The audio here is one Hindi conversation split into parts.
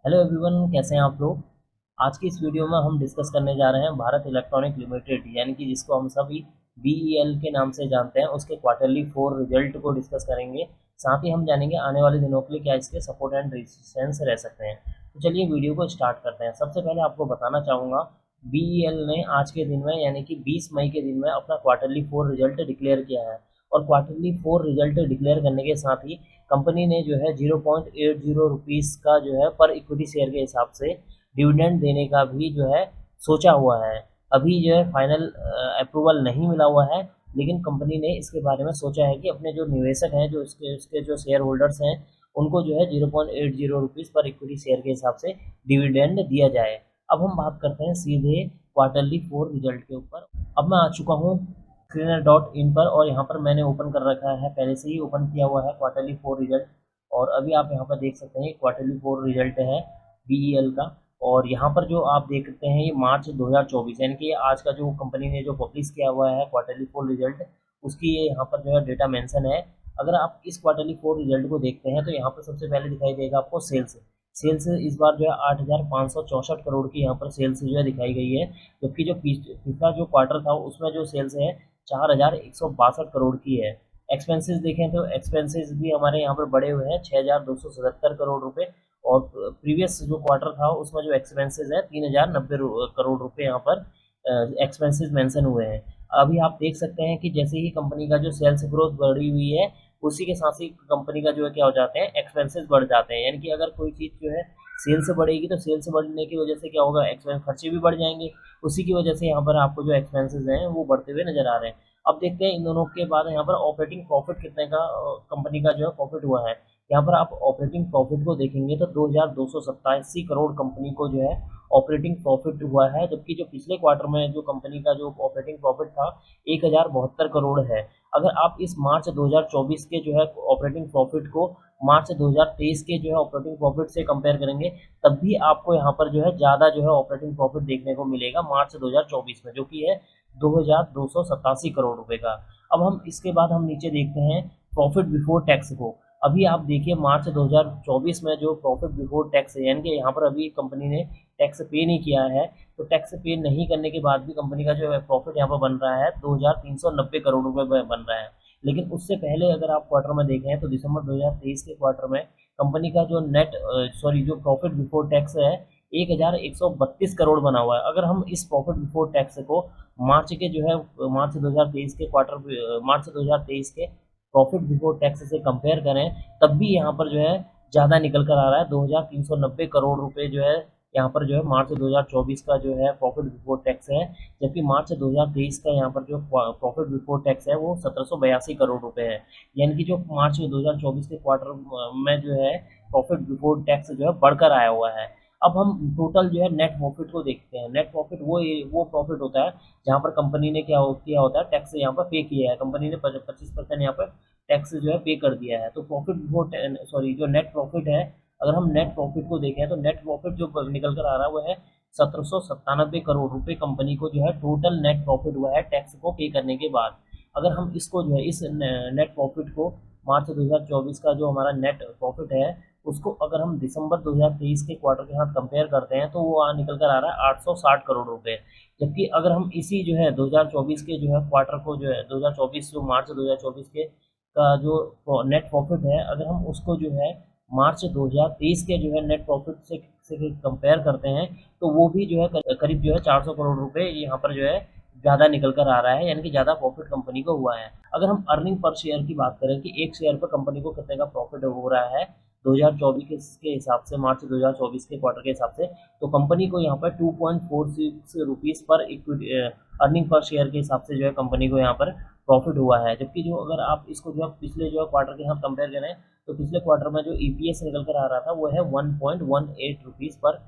हेलो एवरीवन, कैसे हैं आप लोग। आज की इस वीडियो में हम डिस्कस करने जा रहे हैं भारत इलेक्ट्रॉनिक लिमिटेड यानी कि जिसको हम सभी बीईएल के नाम से जानते हैं, उसके क्वार्टरली 4 रिजल्ट को डिस्कस करेंगे। साथ ही हम जानेंगे आने वाले दिनों के लिए क्या इसके सपोर्ट एंड रेजिस्टेंस रह सकते हैं। तो चलिए वीडियो को स्टार्ट करते हैं। सबसे पहले आपको बताना चाहूँगा, बीईएल ने आज के दिन में यानी कि 20 मई के दिन में अपना क्वार्टरली 4 रिजल्ट डिक्लेयर किया है। और क्वार्टरली 4 रिजल्ट डिक्लेयर करने के साथ ही कंपनी ने जो है 0.80 रुपीज़ का जो है पर इक्विटी शेयर के हिसाब से डिविडेंड देने का भी जो है सोचा हुआ है। अभी जो है फाइनल अप्रूवल नहीं मिला हुआ है, लेकिन कंपनी ने इसके बारे में सोचा है कि अपने जो निवेशक हैं, जो इसके जो शेयर होल्डर्स हैं, उनको जो है 0.80 रुपीज़ पर इक्विटी शेयर के हिसाब से डिविडेंड दिया जाए। अब हम बात करते हैं सीधे क्वार्टरली 4 रिजल्ट के ऊपर। अब मैं आ चुका हूँ screener.in पर, और यहाँ पर मैंने ओपन कर रखा है, पहले से ही ओपन किया हुआ है क्वार्टरली 4 रिजल्ट। और अभी आप यहाँ पर देख सकते हैं क्वार्टरली 4 रिजल्ट है बीईएल का। और यहाँ पर जो आप देखते हैं ये मार्च 2024 यानी कि आज का जो कंपनी ने जो पब्लिश किया हुआ है क्वार्टरली 4 रिजल्ट, उसकी ये यहाँ पर जो है डेटा मेंशन है। अगर आप इस क्वार्टरली 4 रिजल्ट को देखते हैं तो यहाँ पर सबसे पहले दिखाई देगा आपको सेल्स। सेल्स इस बार जो है 8,564 करोड़ की यहाँ पर सेल्स जो है दिखाई गई है। जबकि जो पिछला जो क्वार्टर था उसमें जो सेल्स है 4,162 करोड़ की है। एक्सपेंसेस देखें तो एक्सपेंसेस भी हमारे यहाँ पर बढ़े हुए हैं 6,277 करोड़ रुपए। और प्रीवियस जो क्वार्टर था उसमें जो एक्सपेंसेस है 3,090 करोड़ रुपए यहाँ पर एक्सपेंसेस मेंशन हुए हैं। अभी आप देख सकते हैं कि जैसे ही कंपनी का जो सेल्स ग्रोथ बढ़ी हुई है, उसी के साथ ही कंपनी का जो है क्या हो जाते हैं, एक्सपेंसेस बढ़ जाते हैं। यानी कि अगर कोई चीज़ जो है सेल्स बढ़ेगी तो सेल्स बढ़ने की वजह से क्या होगा, एक्सपेंस खर्चे भी बढ़ जाएंगे। उसी की वजह से यहाँ पर आपको जो एक्सपेंसेस हैं वो बढ़ते हुए नजर आ रहे हैं। अब देखते हैं इन दोनों के बाद यहाँ पर ऑपरेटिंग प्रॉफिट कितने का कंपनी का जो है प्रॉफिट हुआ है। यहाँ पर आप ऑपरेटिंग प्रॉफिट को देखेंगे तो 2,287 करोड़ कंपनी को जो है ऑपरेटिंग प्रॉफिट हुआ है। जबकि जो पिछले क्वार्टर में जो कंपनी का जो ऑपरेटिंग प्रॉफिट था 1,072 करोड़ है। अगर आप इस मार्च 2024 के जो है ऑपरेटिंग प्रॉफिट को मार्च 2023 के जो है ऑपरेटिंग प्रॉफिट से कंपेयर करेंगे, तब भी आपको यहाँ पर जो है ज़्यादा जो है ऑपरेटिंग प्रॉफिट देखने को मिलेगा मार्च 2024 में, जो कि है 2,287 करोड़ रुपए का। अब हम इसके बाद हम नीचे देखते हैं प्रॉफिट बिफोर टैक्स को। अभी आप देखिए मार्च 2024 में जो प्रॉफिट बिफोर टैक्स है, यानी कि यहाँ पर अभी कंपनी ने टैक्स पे नहीं किया है, तो टैक्स पे नहीं करने के बाद भी कंपनी का जो है प्रॉफिट यहाँ पर बन रहा है 2,390 करोड़ रुपए बन रहा है। लेकिन उससे पहले अगर आप क्वार्टर में देखें तो दिसंबर 2023 के क्वार्टर में कंपनी का जो जो प्रॉफिट बिफोर टैक्स है 1,132 करोड़ बना हुआ है। अगर हम इस प्रॉफिट बिफोर टैक्स को मार्च के जो है मार्च 2023 के मार्च 2023 के प्रॉफिट बिफोर टैक्स से कंपेयर करें, तब भी यहाँ पर जो है ज़्यादा निकल कर आ रहा है। 2,390 करोड़ रुपए जो है यहाँ पर जो है मार्च 2024 का जो है प्रॉफिट बिफोर टैक्स है। जबकि मार्च 2023 का यहाँ पर जो प्रॉफिट बिफोर टैक्स है वो 1,782 करोड़ रुपए है। यानी कि जो मार्च 2024 के क्वार्टर में जो है प्रॉफिट बिफोर टैक्स जो है बढ़कर आया हुआ है। अब हम टोटल जो है नेट प्रॉफिट को देखते हैं। नेट प्रॉफिट वो प्रॉफिट होता है जहाँ पर कंपनी ने क्या किया होता है, टैक्स यहाँ पर पे किया है। कंपनी ने 25% यहाँ पर टैक्स जो है पे कर दिया है। तो प्रॉफिट बिफोर जो नेट प्रॉफिट है, अगर हम नेट प्रॉफिट को देखें तो नेट प्रॉफिट जो निकल कर आ रहा है वो है 1,797 करोड़ रुपए कंपनी को जो है टोटल नेट प्रॉफिट हुआ है टैक्स को पे करने के बाद। अगर हम इसको जो है इस नेट प्रॉफिट को मार्च 2024 का जो हमारा नेट प्रॉफिट है उसको अगर हम दिसंबर 2023 के क्वार्टर के साथ कंपेयर करते हैं तो वो निकल कर आ रहा है 860 करोड़ रुपए। जबकि अगर हम इसी जो है 2024 के जो है क्वार्टर को जो है 2024 जो मार्च 2024 के का जो नेट प्रॉफिट है, अगर हम उसको जो है मार्च 2023 के जो है नेट प्रॉफिट से कंपेयर करते हैं तो वो भी जो है करीब जो है 400 करोड़ रुपए यहाँ पर जो है ज़्यादा निकल कर आ रहा है। यानी कि ज़्यादा प्रॉफिट कंपनी को हुआ है। अगर हम अर्निंग पर शेयर की बात करें कि एक शेयर पर कंपनी को कितने का प्रॉफिट हो रहा है 2024 के हिसाब से, मार्च 2024 के क्वार्टर के हिसाब से, तो कंपनी को यहाँ पर 2.46 रुपीज़ पर इक्विटी अर्निंग पर शेयर के हिसाब से जो है कंपनी को यहाँ पर प्रॉफिट हुआ है। जबकि जो अगर आप इसको जो है पिछले जो है क्वार्टर के साथ कंपेयर करें तो पिछले क्वार्टर में जो ईपीएस निकल कर आ रहा था वो है 1.18 रुपीज़ पर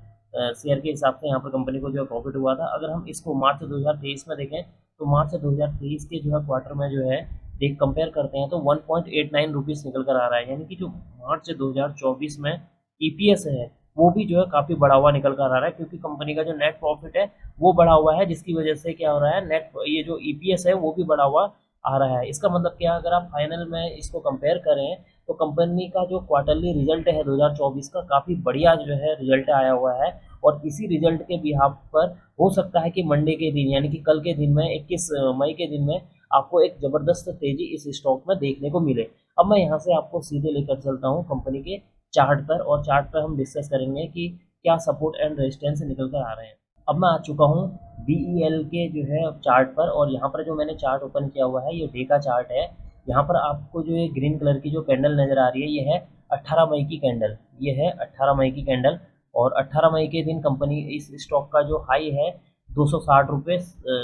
शेयर के हिसाब से यहाँ पर कंपनी को जो है प्रॉफिट हुआ था। अगर हम इसको मार्च 2023 में देखें तो मार्च 2023 के जो है क्वार्टर में जो है देख कंपेयर करते हैं तो 1.89 रुपीज़ निकल कर आ रहा है। यानी कि जो मार्च 2024 में ईपीएस है वो भी जो है काफ़ी बढ़ा हुआ निकल कर आ रहा है, क्योंकि कंपनी का जो नेट प्रॉफिट है वो बढ़ा हुआ है, जिसकी वजह से क्या हो रहा है, नेट ये जो ईपीएस है वो भी बढ़ा हुआ आ रहा है। इसका मतलब क्या, अगर आप फाइनल में इसको कंपेयर करें तो कंपनी का जो क्वार्टरली रिजल्ट है 2024 का काफ़ी बढ़िया जो है रिजल्ट आया हुआ है, और इसी रिजल्ट के बिहाफ पर हो सकता है कि मंडे के दिन यानी कि कल के दिन में 21 मई के दिन में आपको एक ज़बरदस्त तेज़ी इस स्टॉक में देखने को मिले। अब मैं यहाँ से आपको सीधे लेकर चलता हूँ कंपनी के चार्ट पर, और चार्ट पर हम डिस्कस करेंगे कि क्या सपोर्ट एंड रेजिस्टेंस निकल कर आ रहे हैं। अब मैं आ चुका हूँ BEL के जो है चार्ट पर, और यहाँ पर जो मैंने चार्ट ओपन किया हुआ है ये डे का चार्ट है। यहाँ पर आपको जो ये ग्रीन कलर की जो कैंडल नज़र आ रही है ये है 18 मई की कैंडल, ये है 18 मई की कैंडल। और 18 मई के दिन कंपनी इस स्टॉक का जो हाई है 260 रुपये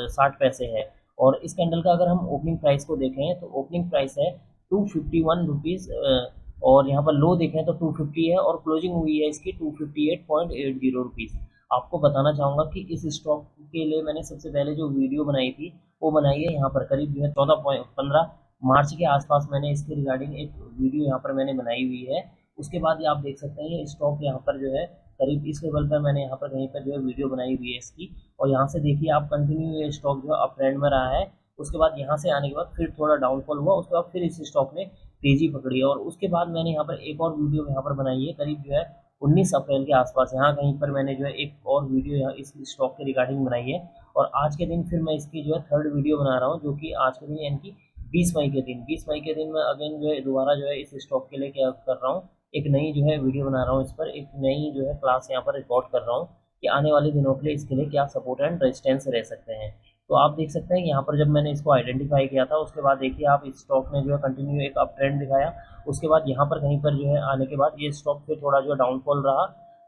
60 पैसे है। और इस कैंडल का अगर हम ओपनिंग प्राइस को देखें तो ओपनिंग प्राइस है 251 रुपीज़, और यहाँ पर लो देखें तो 250 है, और क्लोजिंग हुई है इसकी 258.80 रुपीज़। आपको बताना चाहूँगा कि इस स्टॉक के लिए मैंने सबसे पहले जो वीडियो बनाई थी वो बनाई है यहाँ पर करीब जो है 15 मार्च के आसपास मैंने इसके रिगार्डिंग एक वीडियो यहाँ पर मैंने बनाई हुई है। उसके बाद ये आप देख सकते हैं ये स्टॉक यहाँ पर जो है करीब इस लेवल पर मैंने यहाँ पर कहीं पर जो है वीडियो बनाई हुई है इसकी, और यहाँ से देखिए आप कंटिन्यू ये स्टॉक जो है अप ट्रेंड में रहा है। उसके बाद यहाँ से आने के बाद फिर थोड़ा डाउनफॉल हुआ, उसके बाद फिर इस स्टॉक ने तेज़ी पकड़ी, और उसके बाद मैंने यहाँ पर एक और वीडियो यहाँ पर बनाई है करीब जो है 19 अप्रैल के आसपास, यहाँ कहीं पर मैंने जो है एक और वीडियो यहाँ इस स्टॉक के रिगार्डिंग बनाई है। और आज के दिन फिर मैं इसकी जो है थर्ड वीडियो बना रहा हूँ, जो कि आज के दिन यानी कि 20 मई के दिन, 20 मई के दिन मैं अगेन जो है दोबारा जो है इस स्टॉक के लिए क्या कर रहा हूँ, एक नई जो है वीडियो बना रहा हूँ, इस पर एक नई जो है क्लास यहाँ पर रिकॉर्ड कर रहा हूँ कि आने वाले दिनों के लिए इसके लिए क्या सपोर्ट एंड रेजिस्टेंस रह सकते हैं। तो आप देख सकते हैं यहाँ पर जब मैंने इसको आइडेंटिफाई किया था उसके बाद देखिए आप इस स्टॉक ने जो है कंटिन्यू एक अप ट्रेंड दिखाया। उसके बाद यहाँ पर कहीं पर जो है आने के बाद ये स्टॉक फिर थोड़ा जो है डाउनफॉल रहा,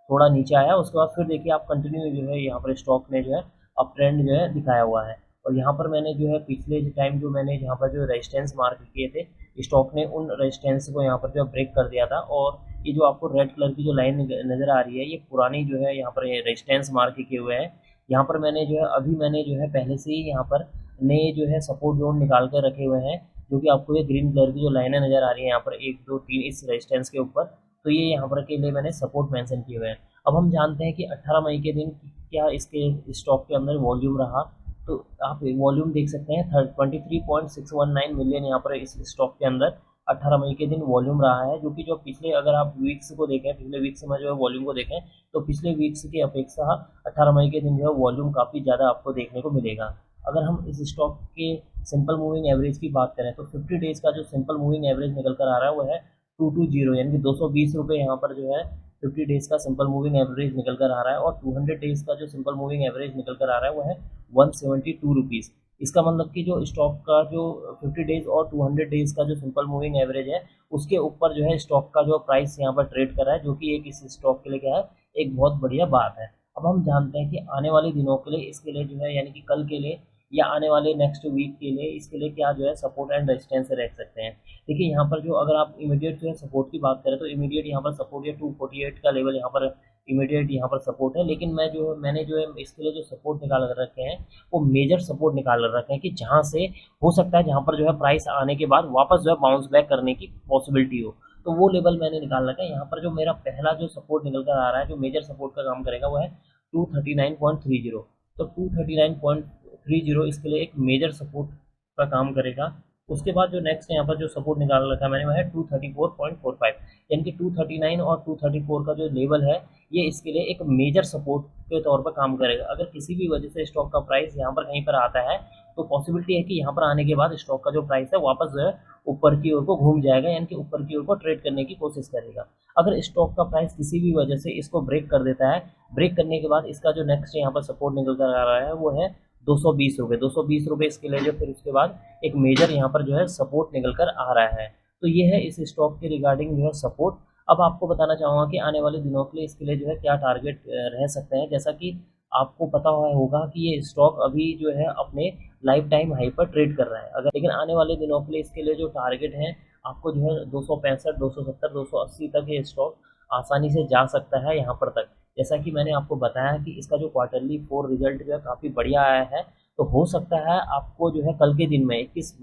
थोड़ा नीचे आया, उसके बाद फिर देखिए आप कंटिन्यू जो है यहाँ पर स्टॉक ने जो है अप ट्रेंड जो है दिखाया हुआ है। और यहाँ पर मैंने जो है पिछले टाइम जो मैंने यहाँ पर जो रेजिस्टेंस मार्क किए थे, स्टॉक ने उन रेजिस्टेंस को यहाँ पर जो ब्रेक कर दिया था, और ये जो आपको रेड कलर की जो लाइन नज़र आ रही है ये पुरानी जो है यहाँ पर रेजिस्टेंस मार्क किए हुए हैं। यहाँ पर मैंने जो है अभी मैंने जो है पहले से ही यहाँ पर नए जो है सपोर्ट जोन निकाल कर रखे हुए हैं, जो कि आपको ये ग्रीन कलर की जो लाइनें नज़र आ रही है यहाँ पर 1 2 3 इस रेजिस्टेंस के ऊपर, तो ये यहाँ पर के लिए मैंने सपोर्ट मेंशन किए हुए हैं। अब हम जानते हैं कि 18 मई के दिन क्या इसके स्टॉक के अंदर वॉल्यूम रहा, तो आप वॉल्यूम देख सकते हैं 23.619 मिलियन यहाँ पर इस स्टॉक के अंदर 18 मई के दिन वॉल्यूम रहा है, जो कि जो पिछले अगर आप वीक्स को देखें, पिछले वीक्स में जो है वॉल्यूम को देखें तो पिछले वीक्स की अपेक्षा 18 मई के दिन जो है वॉल्यूम काफ़ी ज़्यादा आपको देखने को मिलेगा। अगर हम इस स्टॉक के सिंपल मूविंग एवरेज की बात करें तो 50 डेज़ का जो सिंपल मूविंग एवरेज निकल कर आ रहा है वो है 220 यानी कि 220 रुपये यहाँ पर जो है 50 डेज़ का सिंपल मूविंग एवरेज निकल कर आ रहा है, और 200 डेज़ का जो सिंपल मूविंग एवरेज निकल कर आ रहा है वो है 172 रुपीज़। इसका मतलब कि जो स्टॉक का जो 50 डेज़ और 200 डेज़ का जो सिंपल मूविंग एवरेज है उसके ऊपर जो है स्टॉक का जो प्राइस यहाँ पर ट्रेड कर रहा है, जो कि एक इस स्टॉक के लिए क्या है एक बहुत बढ़िया बात है। अब हम जानते हैं कि आने वाले दिनों के लिए इसके लिए जो है यानी कि कल के लिए या आने वाले नेक्स्ट वीक के लिए इसके लिए क्या जो है सपोर्ट एंड रेजिस्टेंस रह सकते हैं। देखिए यहाँ पर जो अगर आप इमीडिएट जो है सपोर्ट की बात करें तो इमीडिएट यहाँ पर सपोर्ट है 248 का लेवल यहाँ पर इमीडिएट यहाँ पर सपोर्ट है, लेकिन मैंने जो है इसके लिए जो सपोर्ट निकाल कर रखे हैं वो मेजर सपोर्ट निकाल कर रखे हैं कि जहाँ से हो सकता है जहाँ पर जो है प्राइस आने के बाद वापस जो है बाउंस बैक करने की पॉसिबिलिटी हो, तो वो लेवल मैंने निकाल रखा है। यहाँ पर जो मेरा पहला जो सपोर्ट निकल कर आ रहा है जो मेजर सपोर्ट का काम करेगा वो है 239.30, तो 239.30 इसके लिए एक मेजर सपोर्ट का काम करेगा। उसके बाद जो नेक्स्ट यहाँ पर जो सपोर्ट निकाल रखा है मैंने वह है 234.45, यानी कि 239 और 234 का जो लेवल है ये इसके लिए एक मेजर सपोर्ट के तौर पर काम करेगा। अगर किसी भी वजह से स्टॉक का प्राइस यहाँ पर कहीं पर आता है तो पॉसिबिलिटी है कि यहाँ पर आने के बाद स्टॉक का जो प्राइस है वापस जो है ऊपर की ओर को घूम जाएगा, यानी कि ऊपर की ओर को ट्रेड करने की कोशिश करेगा। अगर स्टॉक का प्राइस किसी भी वजह से इसको ब्रेक कर देता है, ब्रेक करने के बाद इसका जो नेक्स्ट यहाँ पर सपोर्ट निकल कर आ रहा है वो है 220 रुपये, 220 रुपये इसके लिए जो फिर उसके बाद एक मेजर यहाँ पर जो है सपोर्ट निकल कर आ रहा है। तो ये है इस स्टॉक के रिगार्डिंग जो है सपोर्ट। अब आपको बताना चाहूँगा कि आने वाले दिनों के लिए इसके लिए जो है क्या टारगेट रह सकते हैं। जैसा कि आपको पता हुआ होगा कि ये स्टॉक अभी जो है अपने लाइफ टाइम हाई पर ट्रेड कर रहा है, अगर लेकिन आने वाले दिनों के लिए इसके लिए जो टारगेट है आपको जो है 265, 270, 280 तक ये स्टॉक आसानी से जा सकता है यहाँ पर तक। जैसा कि मैंने आपको बताया कि इसका जो क्वार्टरली 4 रिजल्ट जो है काफ़ी बढ़िया आया है, तो हो सकता है आपको जो है कल के दिन में 21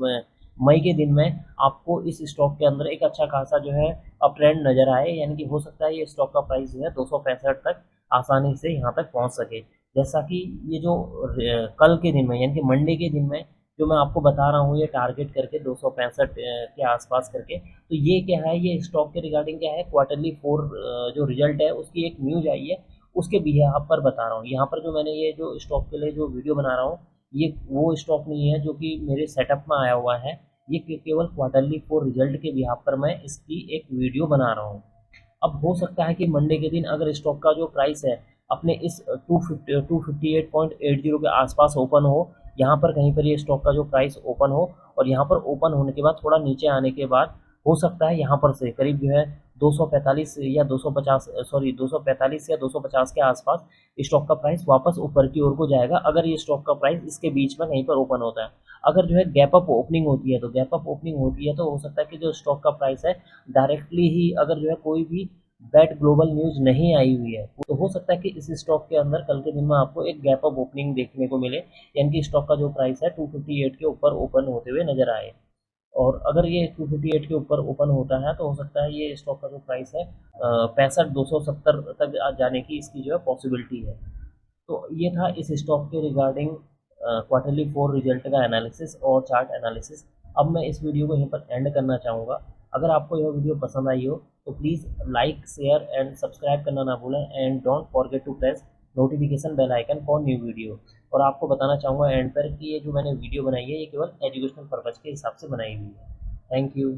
मई के दिन में आपको इस स्टॉक के अंदर एक अच्छा खासा जो है अप ट्रेंड नज़र आए, यानी कि हो सकता है ये स्टॉक का प्राइस जो है 265 तक आसानी से यहाँ तक पहुँच सके। जैसा कि ये जो कल के दिन में यानी कि मंडे के दिन में जो मैं आपको बता रहा हूँ ये टारगेट करके 265 के आसपास करके। तो ये क्या है, ये स्टॉक के रिगार्डिंग क्या है, क्वार्टरली 4 जो रिजल्ट है उसकी एक न्यूज़ आई है, उसके बिहाफ पर बता रहा हूँ। यहाँ पर जो मैंने ये जो स्टॉक के लिए जो वीडियो बना रहा हूँ, ये वो स्टॉक नहीं है जो कि मेरे सेटअप में आया हुआ है। ये केवल क्वार्टरली 4 रिजल्ट के बिहाफ पर मैं इसकी एक वीडियो बना रहा हूँ। अब हो सकता है कि मंडे के दिन अगर स्टॉक का जो प्राइस है अपने इस 258.80 के आसपास ओपन हो, यहाँ पर कहीं पर ये स्टॉक का जो प्राइस ओपन हो, और यहाँ पर ओपन होने के बाद थोड़ा नीचे आने के बाद हो सकता है यहाँ पर से करीब जो है 245 या 250, सॉरी 245 या 250 के आसपास स्टॉक का प्राइस वापस ऊपर की ओर को जाएगा, अगर ये स्टॉक का प्राइस इसके बीच में कहीं पर ओपन होता है। अगर जो है गैप अप ओपनिंग होती है, तो गैप अप ओपनिंग होती है तो हो सकता है कि जो स्टॉक का प्राइस है डायरेक्टली ही, अगर जो है कोई भी बैड ग्लोबल न्यूज़ नहीं आई हुई है, तो हो सकता है कि इस स्टॉक के अंदर कल के दिन में आपको एक गैप अप ओपनिंग देखने को मिले, यानी कि स्टॉक का जो प्राइस है 258 के ऊपर ओपन होते हुए नजर आए। और अगर ये 258 के ऊपर ओपन होता है तो हो सकता है ये स्टॉक का जो प्राइस है 65,270 तक जाने की इसकी जो है पॉसिबिलिटी है। तो ये था इस स्टॉक के रिगार्डिंग क्वार्टरली 4 रिजल्ट का एनालिसिस और चार्ट एनालिसिस। अब मैं इस वीडियो को यहीं पर एंड करना चाहूँगा। अगर आपको यह वीडियो पसंद आई हो तो please like, share and subscribe करना ना भूलें, and don't forget to press notification bell icon for new video. और आपको बताना चाहूँगा एंड पर कि ये जो मैंने वीडियो बनाई है ये केवल एजुकेशनल पर्पज़ के हिसाब से बनाई हुई है। Thank you.